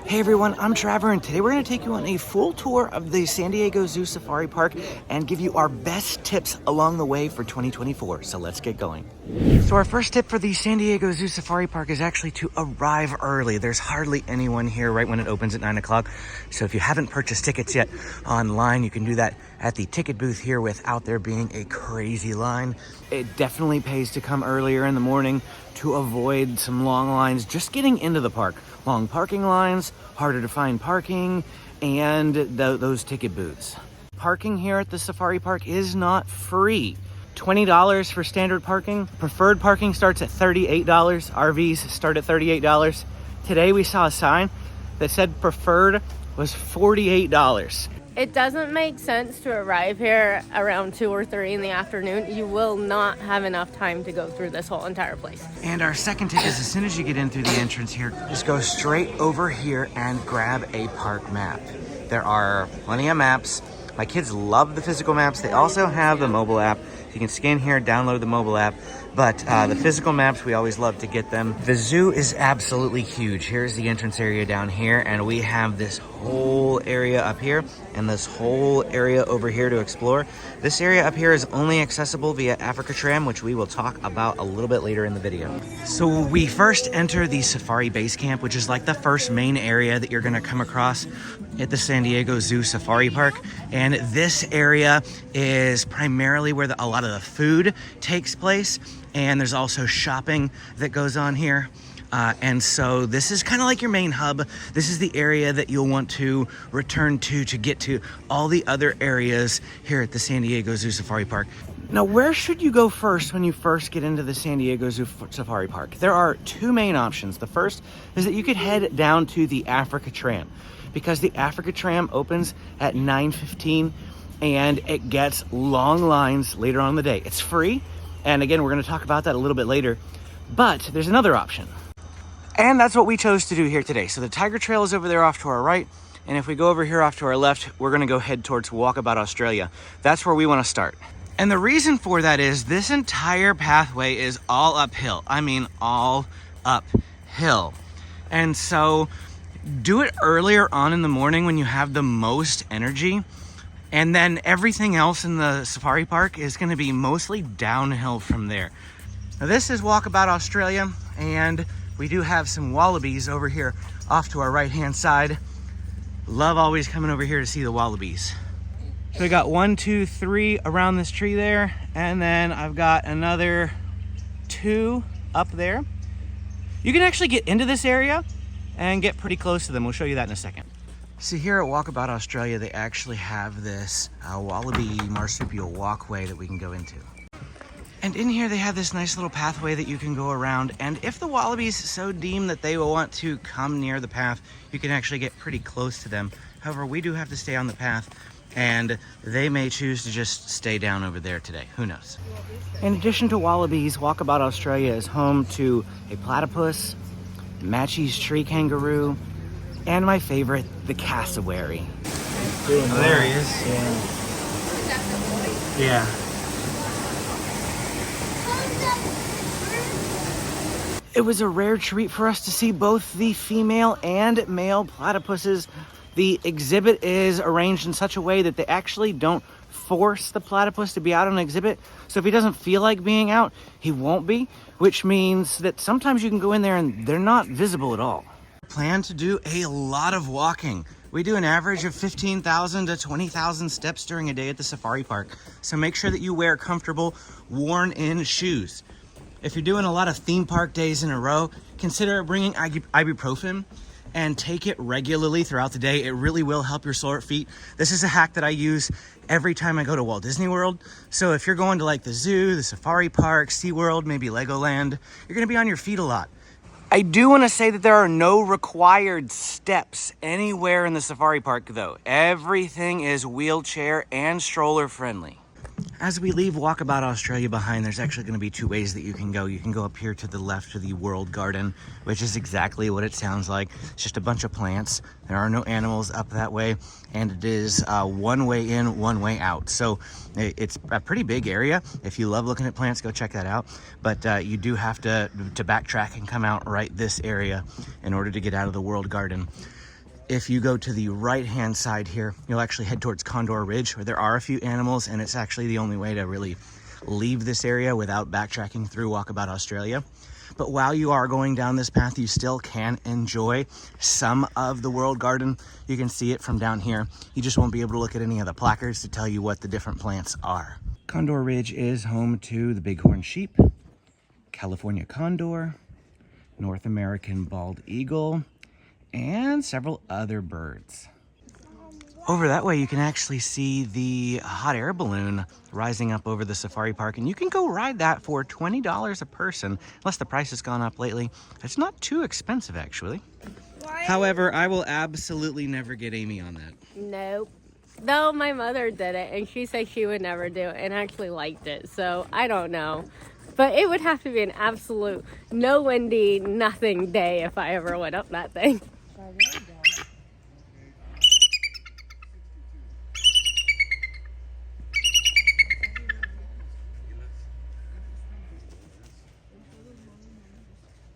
Hey everyone, I'm Trevor, and today we're going to take you on a full tour of the San Diego Zoo Safari Park and give you our best tips along the way for 2024. So let's get going. So our first tip for the San Diego Zoo Safari Park is actually to arrive early. There's hardly anyone here right when it opens at 9 o'clock. So if you haven't purchased tickets yet online, you can do that at the ticket booth here without there being a crazy line. It definitely pays to come earlier in the morning to avoid some long lines just getting into the park. Long parking lines, harder to find parking, and those ticket booths. Parking here at the Safari Park is not free. $20 for standard parking. Preferred parking starts at $38. RVs start at $38. Today we saw a sign that said preferred was $48. It doesn't make sense to arrive here around 2 or 3 in the afternoon. You will not have enough time to go through this whole entire place. And our second tip is as soon as you get in through the entrance here, just go straight over here and grab a park map. There are plenty of maps. My kids love the physical maps. They also have the mobile app. You can scan here, download the mobile app, but the physical maps, we always love to get them. The zoo is absolutely huge. Here's the entrance area down here, and we have this whole area up here and this whole area over here to explore. This area up here is only accessible via Africa Tram, which we will talk about a little bit later in the video. So we first enter the Safari Base Camp, which is like the first main area that you're gonna come across at the San Diego Zoo Safari Park. And this area is primarily where a lot of the food takes place. And there's also shopping that goes on here. And so this is kind of like your main hub. This is the area that you'll want to return to get to all the other areas here at the San Diego Zoo Safari Park. Now, where should you go first when you first get into the San Diego Zoo Safari Park? There are two main options. The first is that you could head down to the Africa Tram, because the Africa Tram opens at 9:15 and it gets long lines later on in the day. It's free. And again, we're going to talk about that a little bit later, but there's another option. And that's what we chose to do here today. So the Tiger Trail is over there off to our right. And if we go over here off to our left, we're going to go head towards Walkabout Australia. That's where we want to start. And the reason for that is this entire pathway is all uphill. I mean, all uphill. And so do it earlier on in the morning when you have the most energy. And then everything else in the safari park is going to be mostly downhill from there. Now this is Walkabout Australia, and we do have some wallabies over here off to our right hand side. Love always coming over here to see the wallabies. So we got 1, 2, 3 around this tree there, and then I've got another 2 up there. You can actually get into this area and get pretty close to them. We'll show you that in a second. See, here at Walkabout Australia, they actually have this wallaby marsupial walkway that we can go into. And in here, they have this nice little pathway that you can go around. And if the wallabies so deem that they will want to come near the path, you can actually get pretty close to them. However, we do have to stay on the path, and they may choose to just stay down over there today. Who knows? In addition to wallabies, Walkabout Australia is home to a platypus, Matchie's tree kangaroo, and my favorite, the cassowary. Oh, there he is. Yeah. It was a rare treat for us to see both the female and male platypuses. The exhibit is arranged in such a way that they actually don't force the platypus to be out on an exhibit. So if he doesn't feel like being out, he won't be, which means that sometimes you can go in there and they're not visible at all. Plan to do a lot of walking. We do an average of 15,000 to 20,000 steps during a day at the safari park. So make sure that you wear comfortable, worn-in shoes. If you're doing a lot of theme park days in a row, consider bringing ibuprofen and take it regularly throughout the day. It really will help your sore feet. This is a hack that I use every time I go to Walt Disney World. So if you're going to like the zoo, the safari park, SeaWorld, maybe Legoland, you're gonna be on your feet a lot. I do want to say that there are no required steps anywhere in the safari park though. Everything is wheelchair and stroller friendly. As we leave Walkabout Australia behind, there's actually going to be 2 ways that you can go. You can go up here to the left to the World Garden, which is exactly what it sounds like. It's just a bunch of plants. There are no animals up that way, and it is 1 way in, 1 way out. So it's a pretty big area. If you love looking at plants, go check that out. But you do have to backtrack and come out right this area in order to get out of the World Garden. If you go to the right-hand side here, you'll actually head towards Condor Ridge, where there are a few animals, and it's actually the only way to really leave this area without backtracking through Walkabout Australia. But while you are going down this path, you still can enjoy some of the World Garden. You can see it from down here. You just won't be able to look at any of the placards to tell you what the different plants are. Condor Ridge is home to the bighorn sheep, California condor, North American bald eagle, and several other birds. Over that way, you can actually see the hot air balloon rising up over the safari park, and you can go ride that for $20 a person, unless the price has gone up lately. It's not too expensive, actually. However, I will absolutely never get Amy on that. Nope. Though my mother did it, and she said she would never do it, and actually liked it, so I don't know. But it would have to be an absolute no windy, nothing day if I ever went up that thing.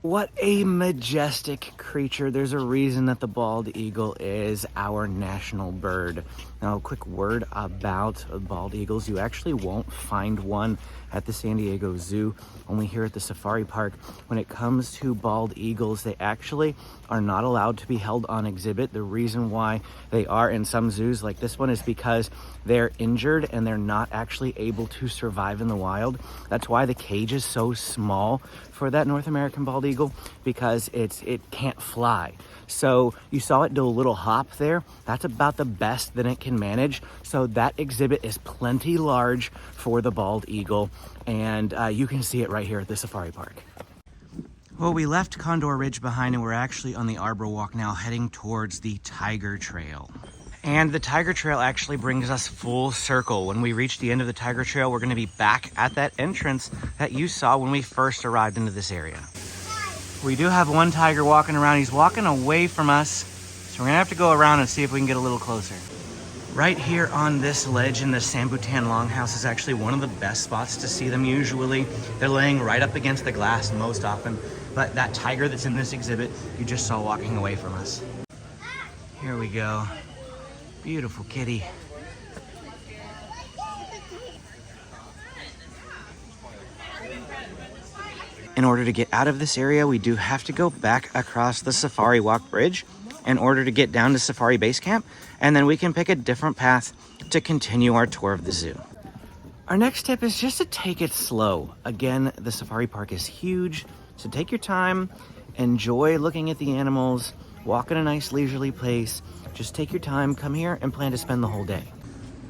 What a majestic creature. There's a reason that the bald eagle is our national bird. Now, a quick word about bald eagles. You actually won't find one at the San Diego Zoo, only here at the safari park. When it comes to bald eagles, they actually are not allowed to be held on exhibit. The reason why they are in some zoos like this one is because they're injured and they're not actually able to survive in the wild. That's why the cage is so small for that North American bald eagle, because it can't fly. So you saw it do a little hop there. That's about the best that it can manage. So that exhibit is plenty large for the bald eagle, and you can see it right here at the safari park. Well, we left Condor Ridge behind, and we're actually on the Arbor Walk now, heading towards the Tiger Trail. And the Tiger Trail actually brings us full circle. When we reach the end of the Tiger Trail, we're gonna be back at that entrance that you saw when we first arrived into this area. We do have one tiger walking around. He's walking away from us, so we're gonna have to go around and see if we can get a little closer. Right here on this ledge in the Sambutan Longhouse is actually one of the best spots to see them usually. They're laying right up against the glass most often, but that tiger that's in this exhibit, you just saw walking away from us. Here we go. Beautiful kitty. In order to get out of this area, we do have to go back across the Safari Walk Bridge in order to get down to Safari Base Camp, and then we can pick a different path to continue our tour of the zoo. Our next tip is just to take it slow. Again, the safari park is huge, so take your time, enjoy looking at the animals, walk in a nice leisurely place. Just take your time, come here, and plan to spend the whole day.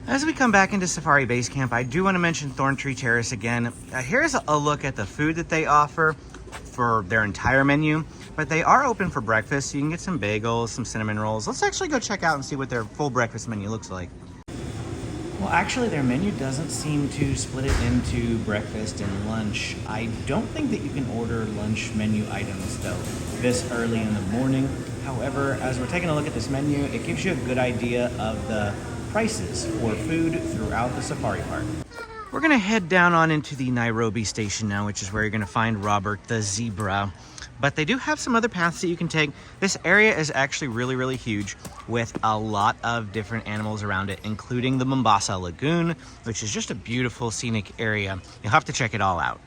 As we come back into Safari Base Camp, I do want to mention Thorntree Terrace again. Here's a look at the food that they offer for their entire menu, but they are open for breakfast, so you can get some bagels, some cinnamon rolls. Let's actually go check out and see what their full breakfast menu looks like. Well, actually, their menu doesn't seem to split it into breakfast and lunch. I don't think that you can order lunch menu items, though, this early in the morning. However, as we're taking a look at this menu, it gives you a good idea of the prices for food throughout the safari park. We're gonna head down on into the Nairobi station now, which is where you're gonna find Robert the zebra. But they do have some other paths that you can take. This area is actually really, really huge with a lot of different animals around it, including the Mombasa Lagoon, which is just a beautiful scenic area. You'll have to check it all out.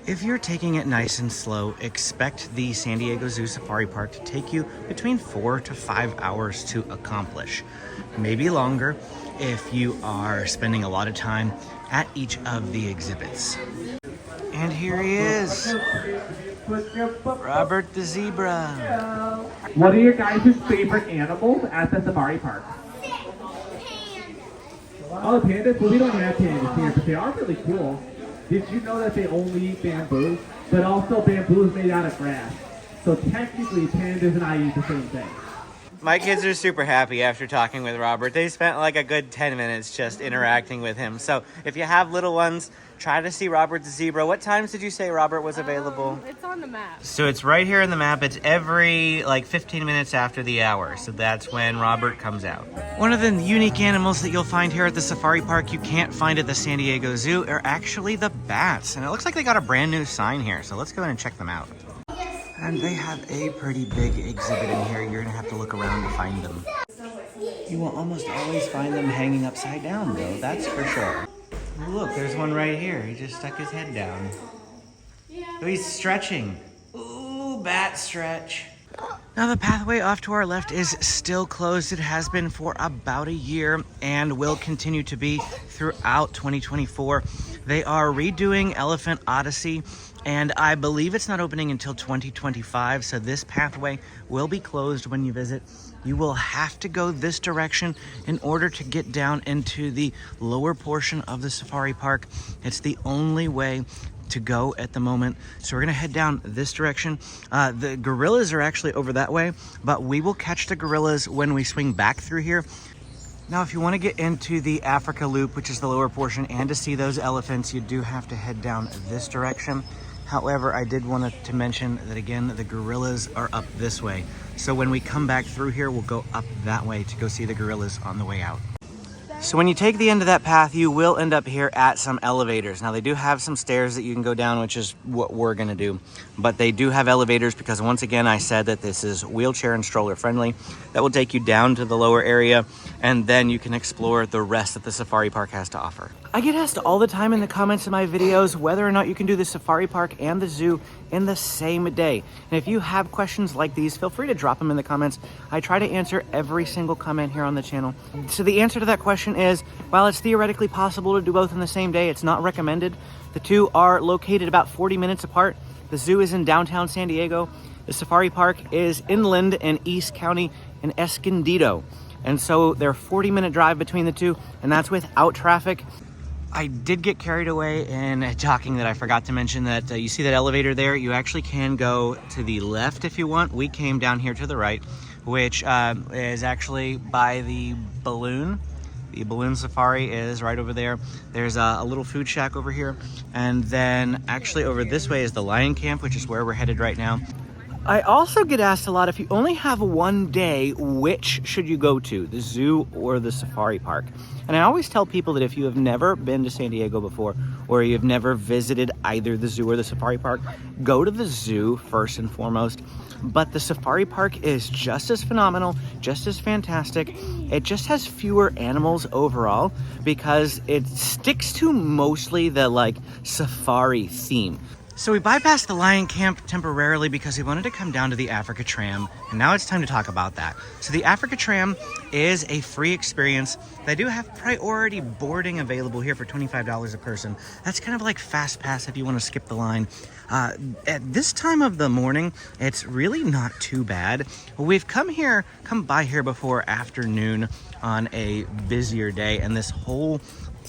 If you're taking it nice and slow, expect the San Diego Zoo Safari Park to take you between 4 to 5 hours to accomplish. Maybe longer if you are spending a lot of time at each of the exhibits. And here he is, Robert the zebra. What are your guys' favorite animals at the safari park? Oh, pandas? Well, we don't have pandas here, but they are really cool. Did you know that they only eat bamboo? But also bamboo is made out of grass. So technically, pandas and I eat the same thing. My kids are super happy after talking with Robert. They spent like a good 10 minutes just interacting with him. So if you have little ones, try to see Robert the zebra. What times did you say Robert was available? It's on the map. So it's right here in the map. It's every like 15 minutes after the hour. So that's when Robert comes out. One of the unique animals that you'll find here at the safari park you can't find at the San Diego Zoo are actually the bats. And it looks like they got a brand new sign here. So let's go ahead and check them out. And they have a pretty big exhibit in here. You're gonna have to look around down to find them. You will almost always find them hanging upside down, though, that's for sure. Look, there's one right here. He just stuck his head down. Oh, he's stretching. Ooh, bat stretch. Now the pathway off to our left is still closed. It has been for about a year and will continue to be throughout 2024. They are redoing Elephant Odyssey, and I believe it's not opening until 2025, so this pathway will be closed when you visit. You will have to go this direction in order to get down into the lower portion of the safari park. It's the only way to go at the moment. So we're gonna head down this direction. The gorillas are actually over that way, but we will catch the gorillas when we swing back through here. Now, if you want to get into the Africa Loop, which is the lower portion, and to see those elephants, you do have to head down this direction. However, I did want to mention that again, the gorillas are up this way. So when we come back through here, we'll go up that way to go see the gorillas on the way out. So when you take the end of that path, you will end up here at some elevators. Now they do have some stairs that you can go down, which is what we're gonna do. But they do have elevators because once again, I said that this is wheelchair and stroller friendly. That will take you down to the lower area, and then you can explore the rest that the safari park has to offer. I get asked all the time in the comments of my videos whether or not you can do the safari park and the zoo in the same day. And if you have questions like these, feel free to drop them in the comments. I try to answer every single comment here on the channel. So the answer to that question is, while it's theoretically possible to do both in the same day, it's not recommended. The two are located about 40 minutes apart. The zoo is in downtown San Diego. The safari park is inland in East County in Escondido. And so they're a 40-minute drive between the two, and that's without traffic. I did get carried away in talking that I forgot to mention that you see that elevator there? You actually can go to the left if you want. We came down here to the right, which is actually by the balloon. The balloon safari is right over there. There's a little food shack over here. And then actually over this way is the lion camp, which is where we're headed right now. I also get asked a lot, if you only have one day, which should you go to, the zoo or the safari park? And I always tell people that if you have never been to San Diego before, or you've never visited either the zoo or the safari park, go to the zoo first and foremost. But the safari park is just as phenomenal, just as fantastic. It just has fewer animals overall because it sticks to mostly the like safari theme. So we bypassed the lion camp temporarily because we wanted to come down to the Africa Tram, and now it's time to talk about that. So the Africa Tram is a free experience. They do have priority boarding available here for $25 a person. That's kind of like Fast Pass if you want to skip the line. At this time of the morning, it's really not too bad. We've come by here before afternoon on a busier day, and this whole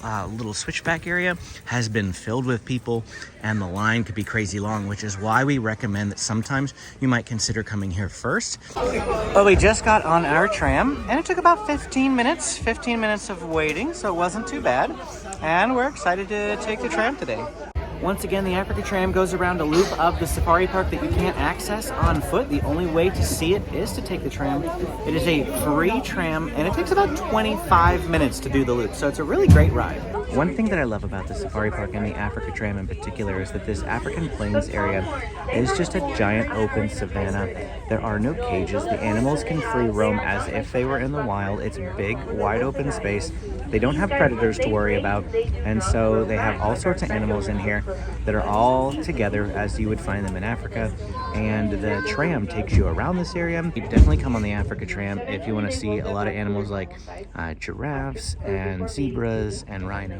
little switchback area has been filled with people, and the line could be crazy long, which is why we recommend that sometimes you might consider coming here first. But we just got on our tram, and it took about 15 minutes of waiting, so it wasn't too bad, and we're excited to take the tram today. Once again, the Africa Tram goes around a loop of the safari park that you can't access on foot. The only way to see it is to take the tram. It is a free tram, and it takes about 25 minutes to do the loop, so it's a really great ride. One thing that I love about the safari park and the Africa Tram in particular is that this African Plains area is just a giant open savanna. There are no cages. The animals can free roam as if they were in the wild. It's big, wide open space. They don't have predators to worry about, and so they have all sorts of animals in here that are all together as you would find them in Africa. And the tram takes you around this area. You definitely come on the Africa Tram if you want to see a lot of animals like giraffes and zebras and rhinos.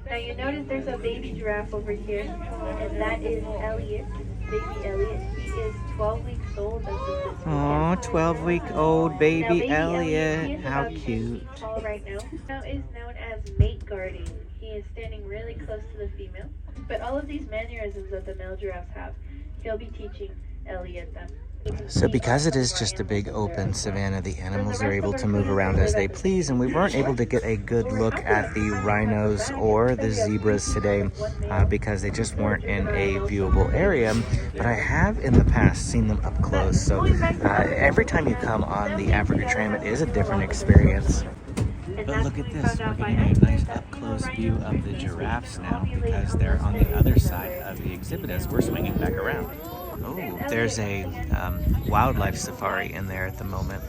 Now you notice there's a baby giraffe over here, and that is Elliot, baby Elliot. He is 12 weeks old. Oh, 12-week-old baby Elliot. How cute. Tall right now is known as mate guarding. He is standing really close to the female. But all of these mannerisms that the male giraffes have, he'll be teaching Elliot them. So because it is just a big open savanna, the animals are able to move around as they please, and we weren't able to get a good look at the rhinos or the zebras today because they just weren't in a viewable area, but I have in the past seen them up close. So every time you come on the Africa Tram, it is a different experience. But look at this, we're getting a nice up-close view of the giraffes now because they're on the other side of the exhibit as we're swinging back around. Oh, there's a wildlife safari in there at the moment.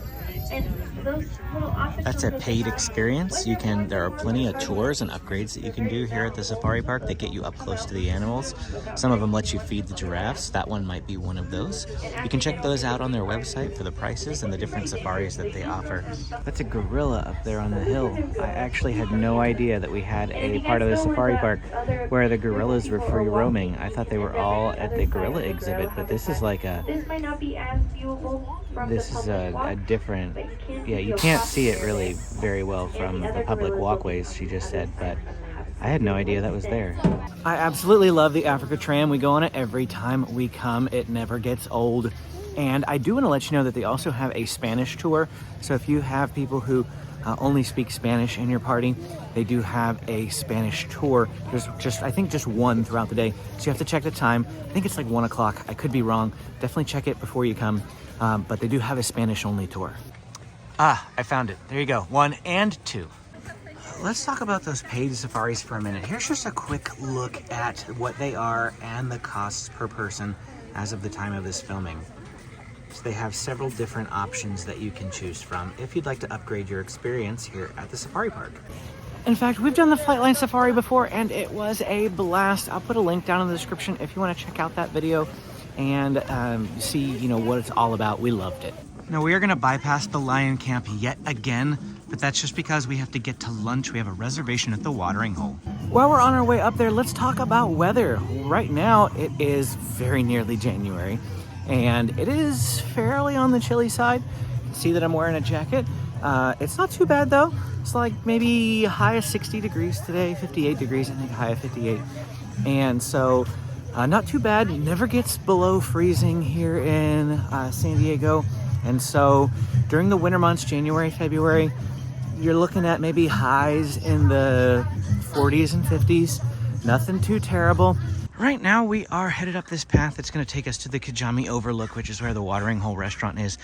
That's a paid experience. There are plenty of tours and upgrades that you can do here at the safari park that get you up close to the animals. Some of them let you feed the giraffes. That one might be one of those. You can check those out on their website for the prices and the different safaris that they offer. That's a gorilla up there on the hill. I actually had no idea that we had a part of the safari park where the gorillas were free roaming. I thought they were all at the gorilla exhibit, but this is like a different, yeah, you can't see it really very well from the public walkways, she just said, but I had no idea that was there. I absolutely love the Africa Tram. We go on it every time we come. It never gets old. And I do want to let you know that they also have a Spanish tour. So if you have people who only speak Spanish in your party, they do have a Spanish tour. There's I think just one throughout the day. So you have to check the time. I think it's like 1 o'clock. I could be wrong. Definitely check it before you come. But they do have a Spanish only tour. Ah, I found it. There you go. 1 and 2. Let's talk about those paid safaris for a minute. Here's just a quick look at what they are and the costs per person as of the time of this filming. So they have several different options that you can choose from if you'd like to upgrade your experience here at the safari park. In fact, we've done the Flightline Safari before and it was a blast. I'll put a link down in the description if you want to check out that video and see, what it's all about. We loved it. Now we are going to bypass the lion camp yet again, but that's just because we have to get to lunch. We have a reservation at the watering hole. While we're on our way up there, let's talk about weather. Right now, it is very nearly January, and it is fairly on the chilly side. You can see that I'm wearing a jacket. It's not too bad though. It's like maybe high of 60 degrees today, 58 degrees, I think high of 58. And so not too bad. It never gets below freezing here in San Diego. And so during the winter months, January, February, you're looking at maybe highs in the 40s and 50s. Nothing too terrible. Right now we are headed up this path that's going to take us to the Kijami Overlook, which is where the Watering Hole restaurant is.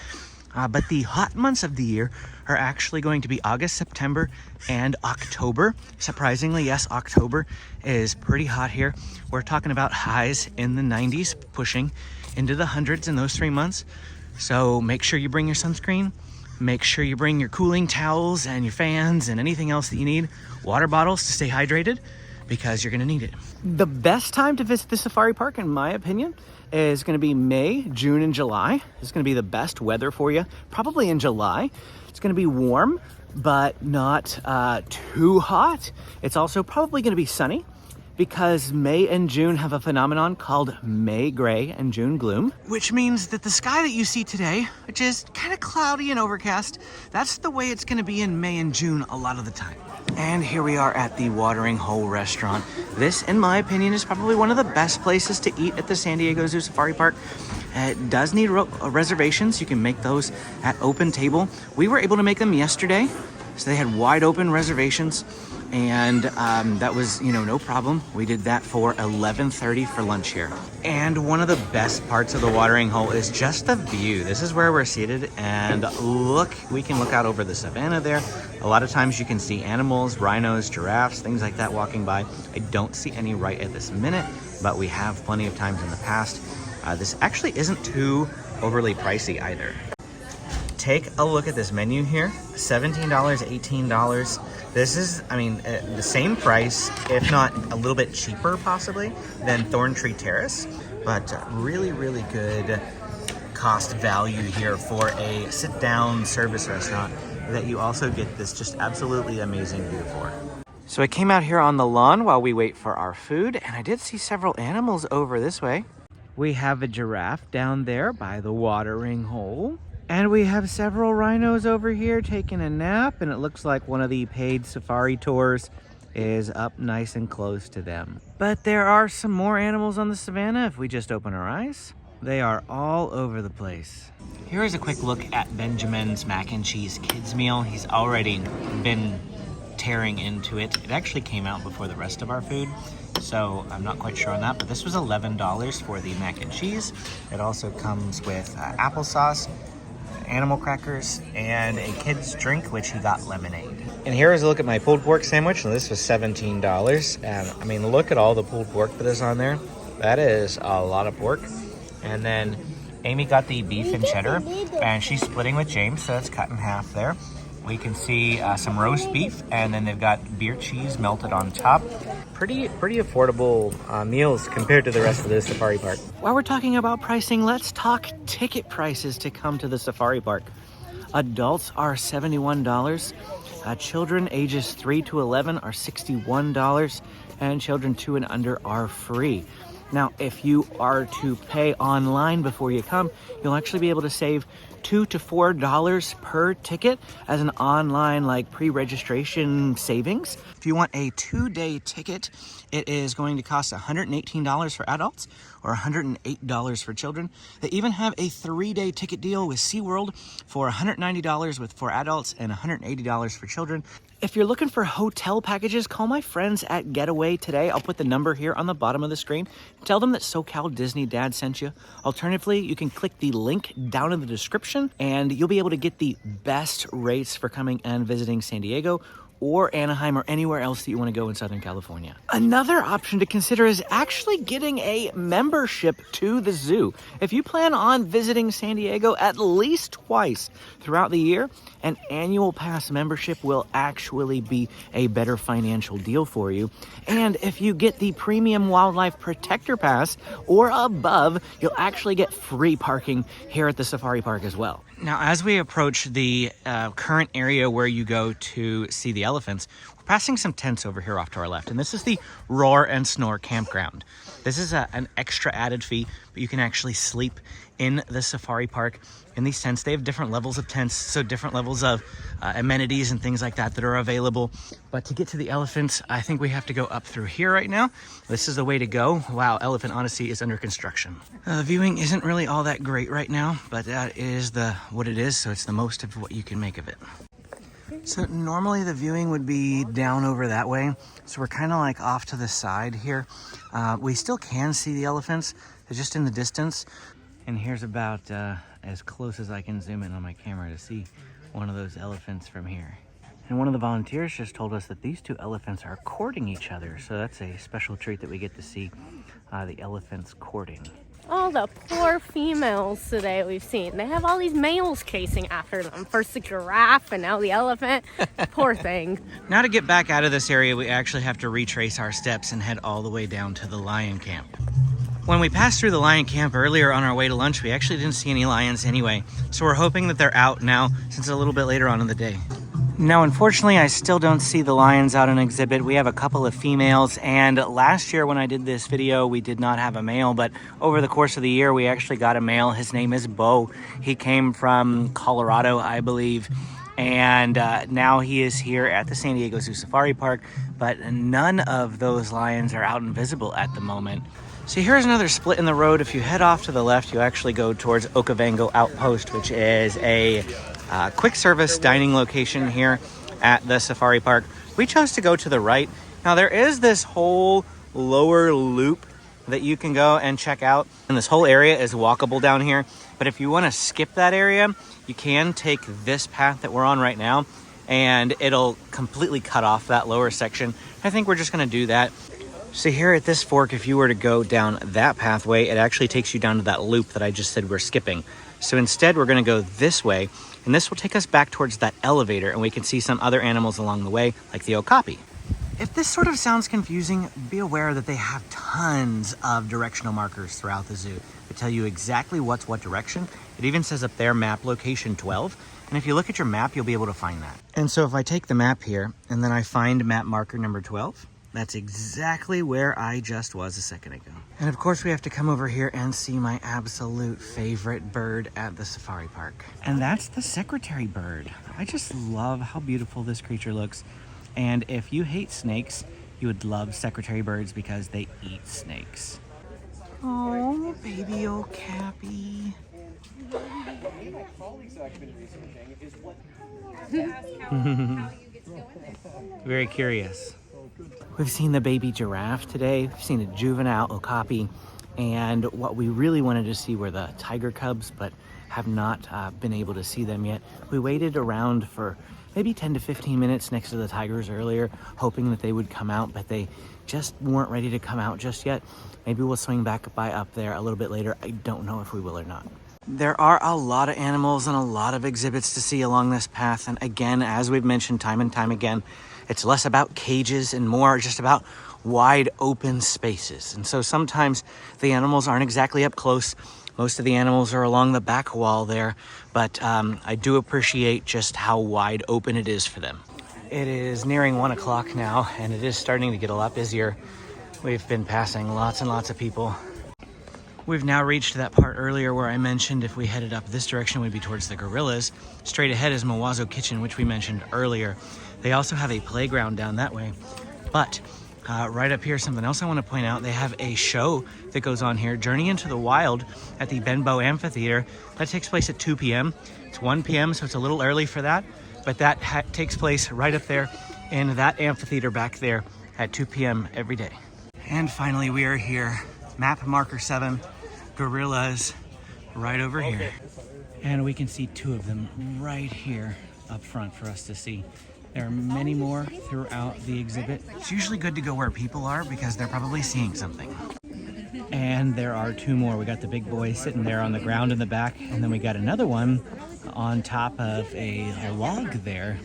But the hot months of the year are actually going to be August, September, and October. Surprisingly, yes, October is pretty hot here. We're talking about highs in the 90s, pushing into the hundreds in those 3 months. So make sure you bring your sunscreen. Make sure you bring your cooling towels and your fans and anything else that you need. Water bottles to stay hydrated, because you're gonna need it. The best time to visit the safari park, in my opinion, is gonna be May, June, and July. It's gonna be the best weather for you, probably in July. It's gonna be warm, but not too hot. It's also probably gonna be sunny, because May and June have a phenomenon called May gray and June gloom, which means that the sky that you see today, which is kind of cloudy and overcast, that's the way it's gonna be in May and June a lot of the time. And here we are at the Watering Hole restaurant. This, in my opinion, is probably one of the best places to eat at the San Diego Zoo Safari Park. It does need reservations. You can make those at Open Table. We were able to make them yesterday, so they had wide open reservations. And that was, no problem. We did that for 11:30 for lunch here. And one of the best parts of the Watering Hole is just the view. This is where we're seated, and look, we can look out over the savannah there. A lot of times you can see animals, rhinos, giraffes, things like that walking by. I don't see any right at this minute, but we have plenty of times in the past. This actually isn't too overly pricey either. Take a look at this menu here. $17, $18. This is, the same price, if not a little bit cheaper possibly, than Thorntree Terrace, but really, really good cost value here for a sit-down service restaurant that you also get this just absolutely amazing view for. So I came out here on the lawn while we wait for our food, and I did see several animals over this way. We have a giraffe down there by the watering hole. And we have several rhinos over here taking a nap, and it looks like one of the paid safari tours is up nice and close to them. But there are some more animals on the savannah if we just open our eyes. They are all over the place. Here is a quick look at Benjamin's mac and cheese kids meal. He's already been tearing into it. It actually came out before the rest of our food, so I'm not quite sure on that, but this was $11 for the mac and cheese. It also comes with applesauce, animal crackers, and a kid's drink, which he got lemonade. And here is a look at my pulled pork sandwich. Now, this was $17. And look at all the pulled pork that is on there. That is a lot of pork. And then Amy got the beef and cheddar, and she's splitting with James, so it's cut in half there. We can see some roast beef, and then they've got beer cheese melted on top. Pretty affordable meals compared to the rest of the safari park. While we're talking about pricing, let's talk ticket prices to come to the safari park. Adults are $71. Children ages 3 to 11 are $61, and children 2 and under are free. Now, if you are to pay online before you come, you'll actually be able to save $2 to $4 per ticket as an online pre-registration savings. If you want a 2-day ticket, it is going to cost $118 for adults or $108 for children. They even have a 3-day ticket deal with SeaWorld for $190 for adults and $180 for children. If you're looking for hotel packages, call my friends at Getaway today. I'll put the number here on the bottom of the screen. Tell them that SoCal Disney Dad sent you. Alternatively, you can click the link down in the description and you'll be able to get the best rates for coming and visiting San Diego or Anaheim or anywhere else that you want to go in Southern California. Another option to consider is actually getting a membership to the zoo. If you plan on visiting San Diego at least twice throughout the year, an annual pass membership will actually be a better financial deal for you. And if you get the premium wildlife protector pass or above, you'll actually get free parking here at the safari park as well. Now, as we approach the current area where you go to see the elephants, we're passing some tents over here off to our left. And this is the Roar and Snore campground. This is an extra added fee, but you can actually sleep in the safari park in these tents. They have different levels of tents, so different levels of amenities and things like that are available. But to get to the elephants, I think we have to go up through here right now. This is the way to go. Wow, Elephant Odyssey is under construction. The viewing isn't really all that great right now, but that is what it is, so it's the most of what you can make of it. So normally the viewing would be down over that way, so we're kind of like off to the side here. We still can see the elephants, they're just in the distance. And here's about as close as I can zoom in on my camera to see one of those elephants from here. And one of the volunteers just told us that these two elephants are courting each other, so that's a special treat that we get to see the elephants courting. Oh, the poor females today we've seen. They have all these males chasing after them. First the giraffe and now the elephant. Poor thing. Now to get back out of this area, we actually have to retrace our steps and head all the way down to the lion camp. When we passed through the lion camp earlier on our way to lunch, we actually didn't see any lions anyway. So we're hoping that they're out now since it's a little bit later on in the day. Now, unfortunately, I still don't see the lions out on exhibit. We have a couple of females, and last year when I did this video, we did not have a male, but over the course of the year, we actually got a male. His name is Bo. He came from Colorado, I believe, and now he is here at the San Diego Zoo Safari Park, but none of those lions are out and visible at the moment. So here's another split in the road. If you head off to the left, you actually go towards Okavango Outpost, which is a quick service dining location here at the safari park. We chose to go to the right. Now there is this whole lower loop that you can go and check out, and this whole area is walkable down here. But if you want to skip that area, you can take this path that we're on right now, and it'll completely cut off that lower section. I think we're just going to do that. So here at this fork, if you were to go down that pathway, it actually takes you down to that loop that I just said we're skipping. So instead, we're going to go this way, and this will take us back towards that elevator, and we can see some other animals along the way, like the okapi. If this sort of sounds confusing, be aware that they have tons of directional markers throughout the zoo that tell you exactly what's what direction. It even says up there, map location 12. And if you look at your map, you'll be able to find that. And so if I take the map here, and then I find map marker number 12, that's exactly where I just was a second ago. And of course we have to come over here and see my absolute favorite bird at the safari park. And that's the secretary bird. I just love how beautiful this creature looks. And if you hate snakes, you would love secretary birds because they eat snakes. Oh, baby okapi. Very curious. We've seen the baby giraffe today. We've seen a juvenile okapi. And what we really wanted to see were the tiger cubs, but have not been able to see them yet. We waited around for maybe 10 to 15 minutes next to the tigers earlier, hoping that they would come out, but they just weren't ready to come out just yet. Maybe we'll swing back by up there a little bit later. I don't know if we will or not. There are a lot of animals and a lot of exhibits to see along this path. And again, as we've mentioned time and time again, it's less about cages and more just about wide open spaces. And so sometimes the animals aren't exactly up close. Most of the animals are along the back wall there, but I do appreciate just how wide open it is for them. It is nearing 1 o'clock now, and it is starting to get a lot busier. We've been passing lots and lots of people. We've now reached that part earlier where I mentioned if we headed up this direction, we'd be towards the gorillas. Straight ahead is Mawazo Kitchen, which we mentioned earlier. They also have a playground down that way. But right up here, something else I want to point out, they have a show that goes on here, Journey into the Wild, at the Benbow Amphitheater. That takes place at 2 p.m. It's 1 p.m., so it's a little early for that, but that takes place right up there in that amphitheater back there at 2 p.m. every day. And finally, we are here. Map marker 7, gorillas, right over here. And we can see 2 of them right here up front for us to see. There are many more throughout the exhibit. It's usually good to go where people are because they're probably seeing something. And there are 2 more. We got the big boy sitting there on the ground in the back, and then we got another one on top of a log there,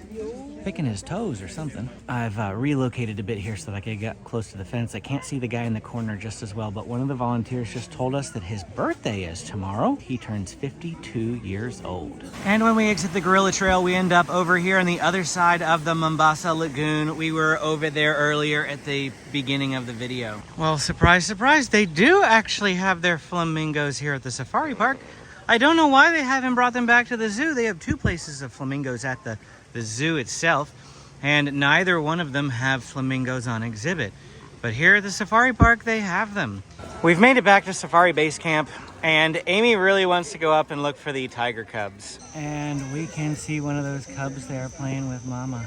picking his toes or something. I've relocated a bit here so that I could get close to the fence. I can't see the guy in the corner just as well, but one of the volunteers just told us that his birthday is tomorrow. He turns 52 years old. And when we exit the gorilla trail, we end up over here on the other side of the Mombasa Lagoon. We were over there earlier at the beginning of the video. Well, surprise, surprise, they do actually have their flamingos here at the safari park. I don't know why they haven't brought them back to the zoo. They have 2 places of flamingos at the zoo itself, and neither one of them have flamingos on exhibit. But here at the safari park, they have them. We've made it back to Safari Base Camp, and Amy really wants to go up and look for the tiger cubs. And we can see one of those cubs there playing with Mama.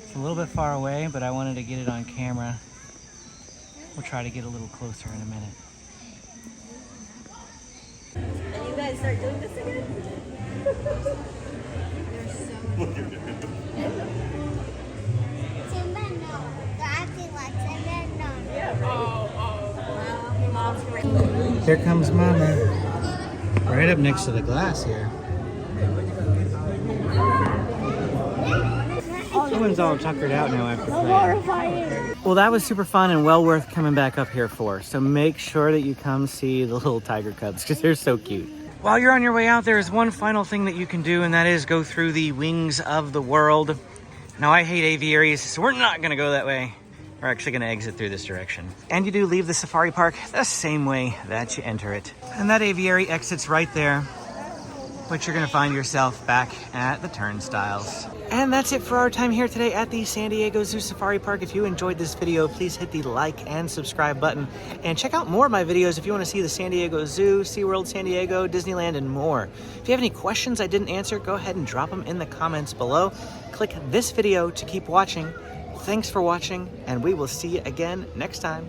It's a little bit far away, but I wanted to get it on camera. We'll try to get a little closer in a minute. And you guys start doing this again? Here comes Mama. Right up next to the glass here. Someone's all tuckered out now after playing. Well, that was super fun and well worth coming back up here for. So make sure that you come see the little tiger cubs because they're so cute. While you're on your way out, there is one final thing that you can do, and that is go through the Wings of the World. Now, I hate aviaries, so we're not going to go that way. We're actually going to exit through this direction. And you do leave the safari park the same way that you enter it. And that aviary exits right there, but you're going to find yourself back at the turnstiles. And that's it for our time here today at the San Diego Zoo Safari Park. If you enjoyed this video, please hit the like and subscribe button. And check out more of my videos if you want to see the San Diego Zoo, SeaWorld San Diego, Disneyland, and more. If you have any questions I didn't answer, go ahead and drop them in the comments below. Click this video to keep watching. Thanks for watching, and we will see you again next time.